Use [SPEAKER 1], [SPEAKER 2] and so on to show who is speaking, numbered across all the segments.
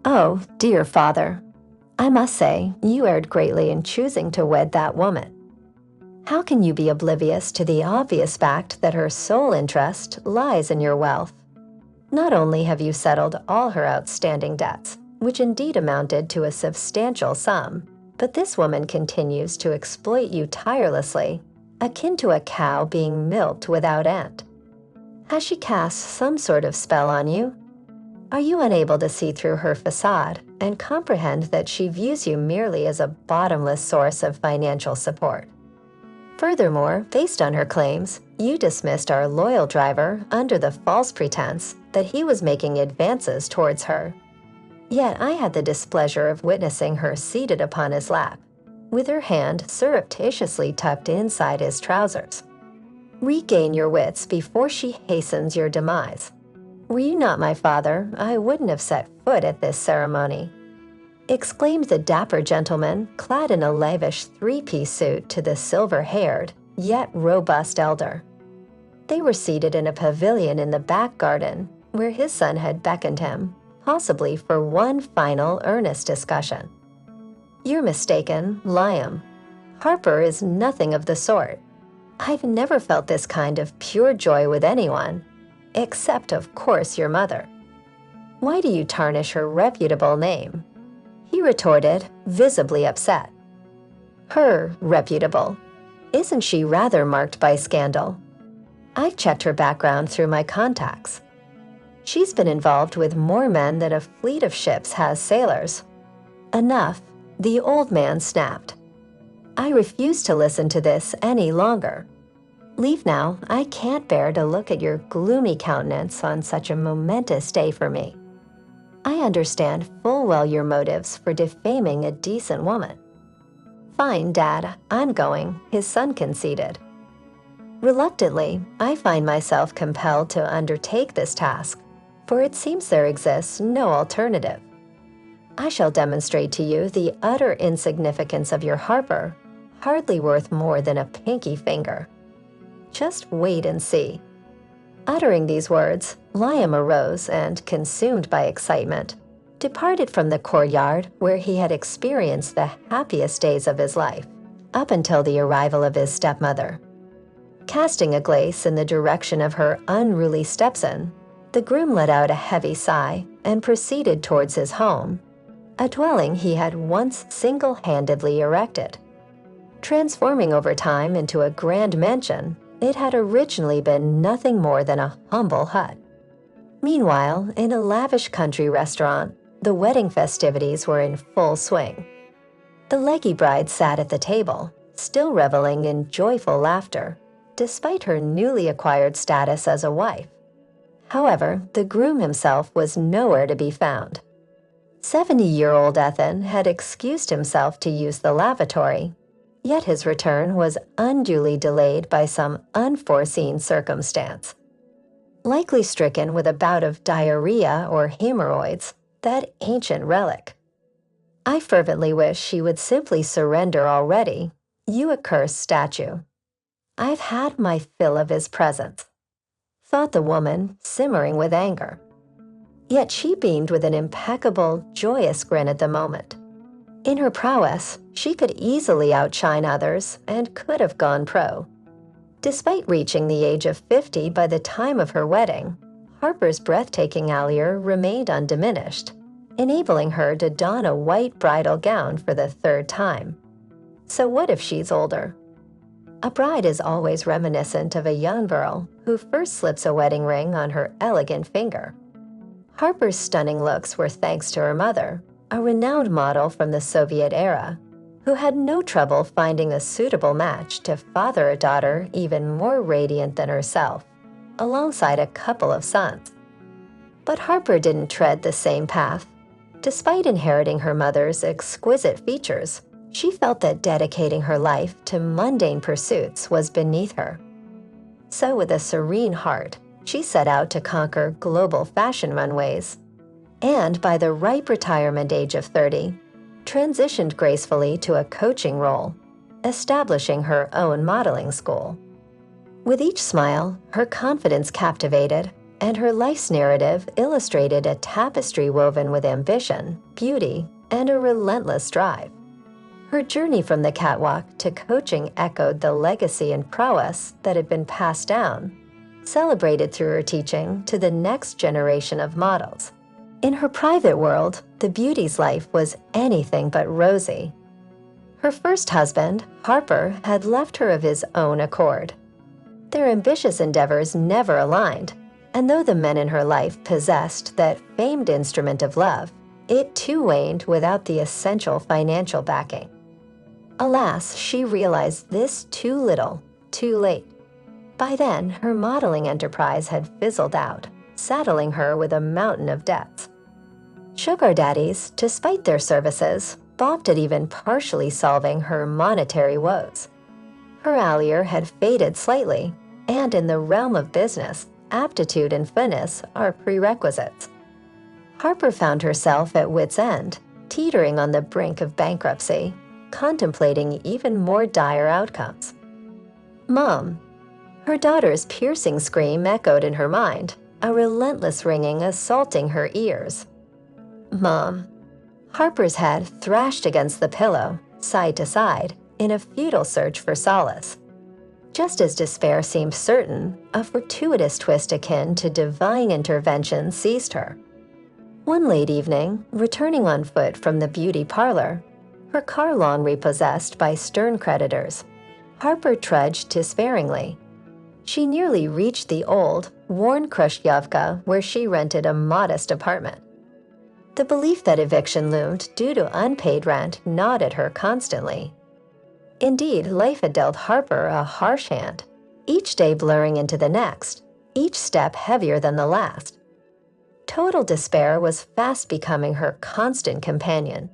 [SPEAKER 1] Oh, dear father, I must say, you erred greatly in choosing to wed that woman. How can you be oblivious to the obvious fact that her sole interest lies in your wealth? Not only have you settled all her outstanding debts, which indeed amounted to a substantial sum, but this woman continues to exploit you tirelessly, akin to a cow being milked without end. Has she cast some sort of spell on you? Are you unable to see through her facade and comprehend that she views you merely as a bottomless source of financial support? Furthermore, based on her claims, you dismissed our loyal driver under the false pretense that he was making advances towards her. Yet I had the displeasure of witnessing her seated upon his lap, with her hand surreptitiously tucked inside his trousers. Regain your wits before she hastens your demise. Were you not my father, I wouldn't have set foot at this ceremony," exclaimed the dapper gentleman clad in a lavish three-piece suit to the silver-haired, yet robust elder. They were seated in a pavilion in the back garden, where his son had beckoned him, possibly for one final earnest discussion. "You're mistaken, Liam. Harper is nothing of the sort. I've never felt this kind of pure joy with anyone, except, of course, your mother. Why do you tarnish her reputable name?" he retorted, visibly upset. "Her reputable? Isn't she rather marked by scandal? I've checked her background through my contacts. She's been involved with more men than a fleet of ships has sailors." "Enough," the old man snapped. "I refuse to listen to this any longer. Leave now. I can't bear to look at your gloomy countenance on such a momentous day for me. I understand full well your motives for defaming a decent woman." "Fine, Dad, I'm going," his son conceded. "Reluctantly, I find myself compelled to undertake this task, for it seems there exists no alternative. I shall demonstrate to you the utter insignificance of your Harper, hardly worth more than a pinky finger. Just wait and see." Uttering these words, Liam arose and, consumed by excitement, departed from the courtyard where he had experienced the happiest days of his life, up until the arrival of his stepmother. Casting a glance in the direction of her unruly stepson, the groom let out a heavy sigh and proceeded towards his home, a dwelling he had once single-handedly erected. Transforming over time into a grand mansion, it had originally been nothing more than a humble hut. Meanwhile, in a lavish country restaurant, the wedding festivities were in full swing. The leggy bride sat at the table, still reveling in joyful laughter, despite her newly acquired status as a wife. However, the groom himself was nowhere to be found. 70-year-old Ethan had excused himself to use the lavatory, yet his return was unduly delayed by some unforeseen circumstance. Likely stricken with a bout of diarrhea or hemorrhoids, that ancient relic. "I fervently wish she would simply surrender already, you accursed statue. I've had my fill of his presence," thought the woman, simmering with anger. Yet she beamed with an impeccable, joyous grin at the moment. In her prowess, she could easily outshine others and could have gone pro. Despite reaching the age of 50 by the time of her wedding, Harper's breathtaking allure remained undiminished, enabling her to don a white bridal gown for the third time. So what if she's older? A bride is always reminiscent of a young girl who first slips a wedding ring on her elegant finger. Harper's stunning looks were thanks to her mother, a renowned model from the Soviet era, who had no trouble finding a suitable match to father a daughter even more radiant than herself, alongside a couple of sons. But Harper didn't tread the same path. Despite inheriting her mother's exquisite features, she felt that dedicating her life to mundane pursuits was beneath her. So with a serene heart, she set out to conquer global fashion runways, and by the ripe retirement age of 30, transitioned gracefully to a coaching role, establishing her own modeling school. With each smile, her confidence captivated, and her life's narrative illustrated a tapestry woven with ambition, beauty, and a relentless drive. Her journey from the catwalk to coaching echoed the legacy and prowess that had been passed down, celebrated through her teaching to the next generation of models. In her private world, the beauty's life was anything but rosy. Her first husband, Harper, had left her of his own accord. Their ambitious endeavors never aligned, and though the men in her life possessed that famed instrument of love, it too waned without the essential financial backing. Alas, she realized this too little, too late. By then, her modeling enterprise had fizzled out, saddling her with a mountain of debts. Sugar daddies, despite their services, balked at even partially solving her monetary woes. Her allure had faded slightly, and in the realm of business, aptitude and finesse are prerequisites. Harper found herself at wit's end, teetering on the brink of bankruptcy, contemplating even more dire outcomes. Mom. Her daughter's piercing scream echoed in her mind, a relentless ringing assaulting her ears. Mom. Harper's head thrashed against the pillow, side to side, in a futile search for solace. Just as despair seemed certain, a fortuitous twist akin to divine intervention seized her. One late evening, returning on foot from the beauty parlor, her car long repossessed by stern creditors, Harper trudged despairingly. She nearly reached the old, worn Khrushchevka where she rented a modest apartment. The belief that eviction loomed due to unpaid rent gnawed at her constantly. Indeed, life had dealt Harper a harsh hand, each day blurring into the next, each step heavier than the last. Total despair was fast becoming her constant companion.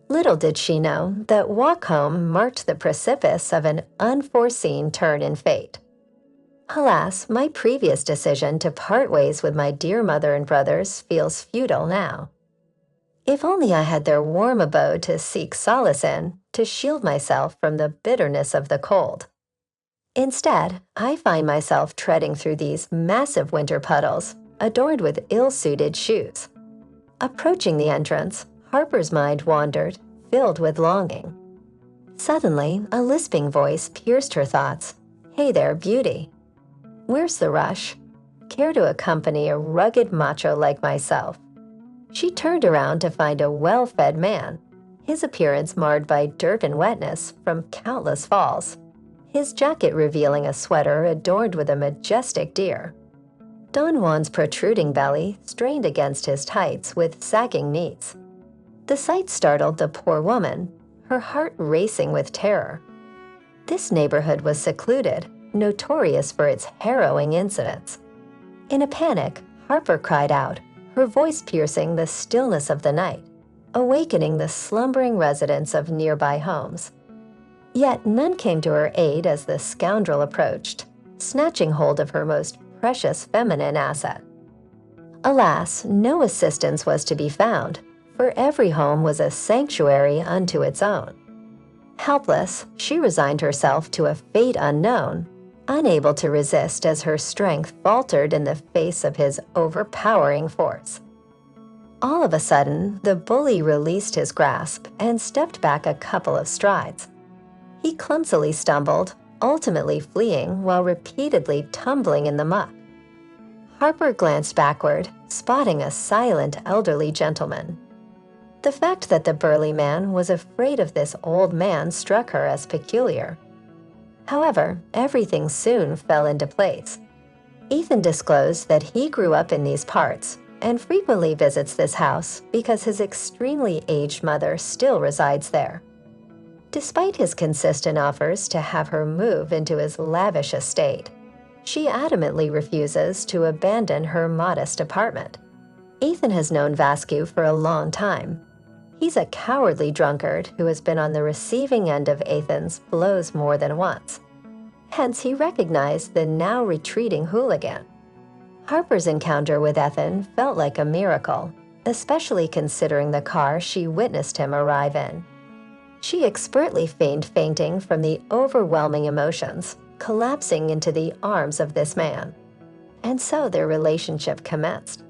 [SPEAKER 1] Little did she know that walk home marked the precipice of an unforeseen turn in fate. Alas, my previous decision to part ways with my dear mother and brothers feels futile now. If only I had their warm abode to seek solace in, to shield myself from the bitterness of the cold. Instead, I find myself treading through these massive winter puddles, adorned with ill-suited shoes. Approaching the entrance, Harper's mind wandered, filled with longing. Suddenly, a lisping voice pierced her thoughts. Hey there, beauty. Where's the rush? Care to accompany a rugged macho like myself? She turned around to find a well-fed man, his appearance marred by dirt and wetness from countless falls, his jacket revealing a sweater adorned with a majestic deer. Don Juan's protruding belly strained against his tights with sagging knees. The sight startled the poor woman, her heart racing with terror. This neighborhood was secluded, notorious for its harrowing incidents. In a panic, Harper cried out, her voice piercing the stillness of the night, awakening the slumbering residents of nearby homes. Yet none came to her aid as the scoundrel approached, snatching hold of her most precious feminine asset. Alas, no assistance was to be found, for every home was a sanctuary unto its own. Helpless, she resigned herself to a fate unknown, unable to resist as her strength faltered in the face of his overpowering force. All of a sudden, the bully released his grasp and stepped back a couple of strides. He clumsily stumbled, ultimately fleeing while repeatedly tumbling in the muck. Harper glanced backward, spotting a silent elderly gentleman. The fact that the burly man was afraid of this old man struck her as peculiar. However, everything soon fell into place. Ethan disclosed that he grew up in these parts and frequently visits this house because his extremely aged mother still resides there. Despite his consistent offers to have her move into his lavish estate, she adamantly refuses to abandon her modest apartment. Ethan has known Vascu for a long time. He's a cowardly drunkard who has been on the receiving end of Ethan's blows more than once. Hence, he recognized the now retreating hooligan. Harper's encounter with Ethan felt like a miracle, especially considering the car she witnessed him arrive in. She expertly feigned fainting from the overwhelming emotions, collapsing into the arms of this man. and so their relationship commenced.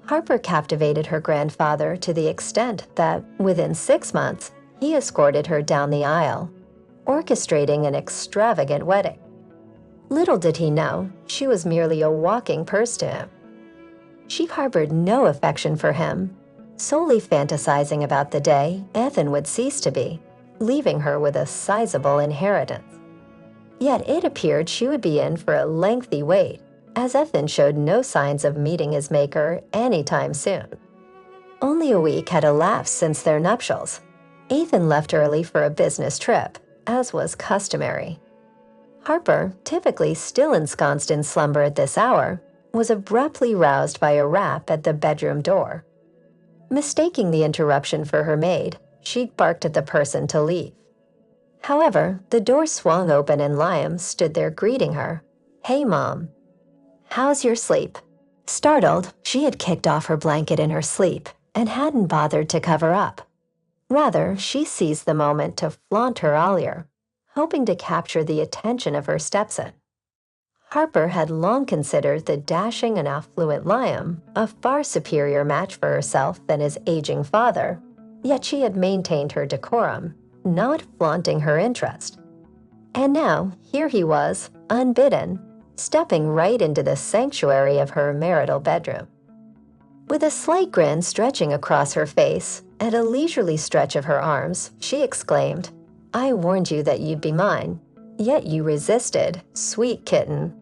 [SPEAKER 1] Harper captivated her grandfather to the extent that, within 6 months, he escorted her down the aisle, orchestrating an extravagant wedding. Little did he know, she was merely a walking purse to him. She harbored no affection for him, solely fantasizing about the day Ethan would cease to be, leaving her with a sizable inheritance. Yet it appeared she would be in for a lengthy wait, as Ethan showed no signs of meeting his maker anytime soon. Only a week had elapsed since their nuptials. Ethan left early for a business trip, as was customary. Harper, typically still ensconced in slumber at this hour, was abruptly roused by a rap at the bedroom door. Mistaking the interruption for her maid, she barked at the person to leave. However, the door swung open and Liam stood there greeting her. "Hey, Mom. How's your sleep?" Startled, she had kicked off her blanket in her sleep and hadn't bothered to cover up. Rather, she seized the moment to flaunt her allure, hoping to capture the attention of her stepson. Harper had long considered the dashing and affluent Liam a far superior match for herself than his aging father, yet she had maintained her decorum, not flaunting her interest. And now, here he was, unbidden, stepping right into the sanctuary of her marital bedroom. With a slight grin stretching across her face and a leisurely stretch of her arms, she exclaimed, "I warned you that you'd be mine, yet you resisted, sweet kitten.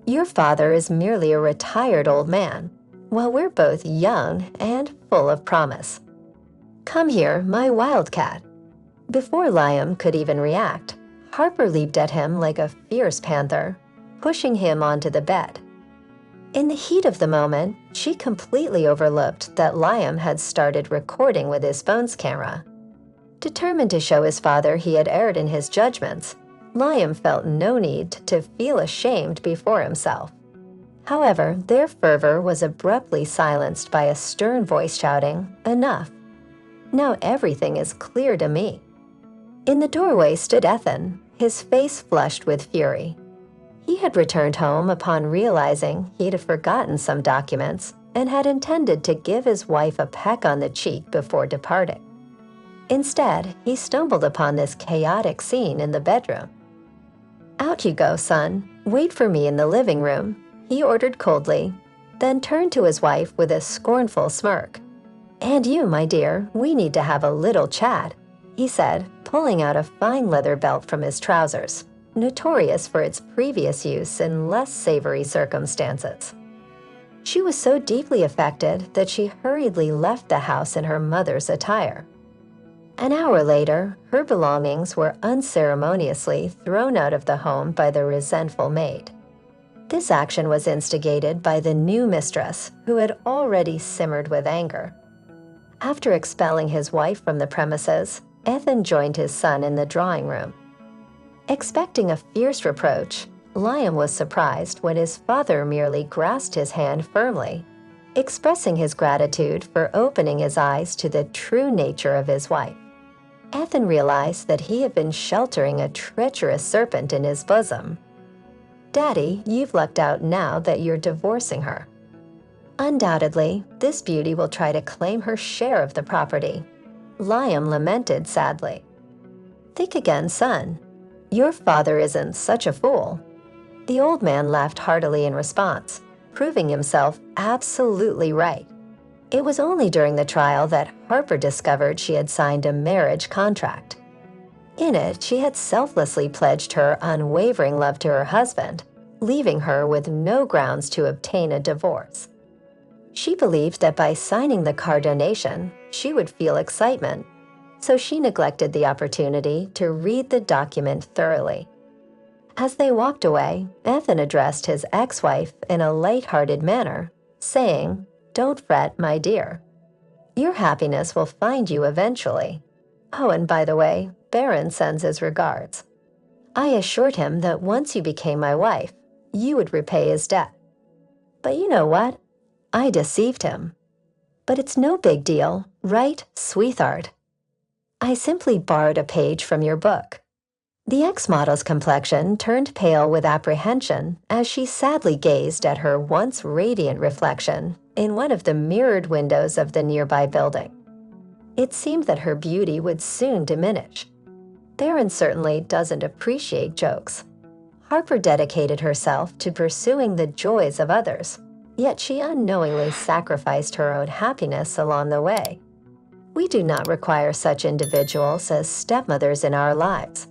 [SPEAKER 1] Your father is merely a retired old man, while we're both young and full of promise. Come here, my wildcat." Before Liam could even react, Harper leaped at him like a fierce panther, pushing him onto the bed. In the heat of the moment, she completely overlooked that Liam had started recording with his phone's camera. Determined to show his father he had erred in his judgments, Liam felt no need to feel ashamed before himself. However, their fervor was abruptly silenced by a stern voice shouting, "Enough. Now everything is clear to me." In the doorway stood Ethan, his face flushed with fury. He had returned home upon realizing he'd forgotten some documents and had intended to give his wife a peck on the cheek before departing. Instead, he stumbled upon this chaotic scene in the bedroom. "Out you go, son. Wait for me in the living room," he ordered coldly, then turned to his wife with a scornful smirk. "And you, my dear, we need to have a little chat," he said, pulling out a fine leather belt from his trousers, notorious for its previous use in less savory circumstances. She was so deeply affected that she hurriedly left the house in her mother's attire. An hour later, her belongings were unceremoniously thrown out of the home by the resentful maid. This action was instigated by the new mistress, who had already simmered with anger. After expelling his wife from the premises, Ethan joined his son in the drawing room. Expecting a fierce reproach, Liam was surprised when his father merely grasped his hand firmly, expressing his gratitude for opening his eyes to the true nature of his wife. Ethan realized that he had been sheltering a treacherous serpent in his bosom. "Daddy, you've lucked out now that you're divorcing her. Undoubtedly, this beauty will try to claim her share of the property," Liam lamented sadly. "Think again, son. Your father isn't such a fool." The old man laughed heartily in response, proving himself absolutely right. It was only during the trial that Harper discovered she had signed a marriage contract. In it, she had selflessly pledged her unwavering love to her husband, leaving her with no grounds to obtain a divorce. She believed that by signing the car donation, she would feel excitement, so she neglected the opportunity to read the document thoroughly. As they walked away, Ethan addressed his ex-wife in a light-hearted manner, saying, "Don't fret, my dear. Your happiness will find you eventually. Oh, and by the way, Baron sends his regards. I assured him that once you became my wife, you would repay his debt. But you know what? I deceived him. But it's no big deal, right, sweetheart? I simply borrowed a page from your book. The ex-model's complexion turned pale with apprehension as she sadly gazed at her once radiant reflection in one of the mirrored windows of the nearby building. It seemed that her beauty would soon diminish. Theron certainly doesn't appreciate jokes. Harper dedicated herself to pursuing the joys of others, yet she unknowingly sacrificed her own happiness along the way. We do not require such individuals as stepmothers in our lives.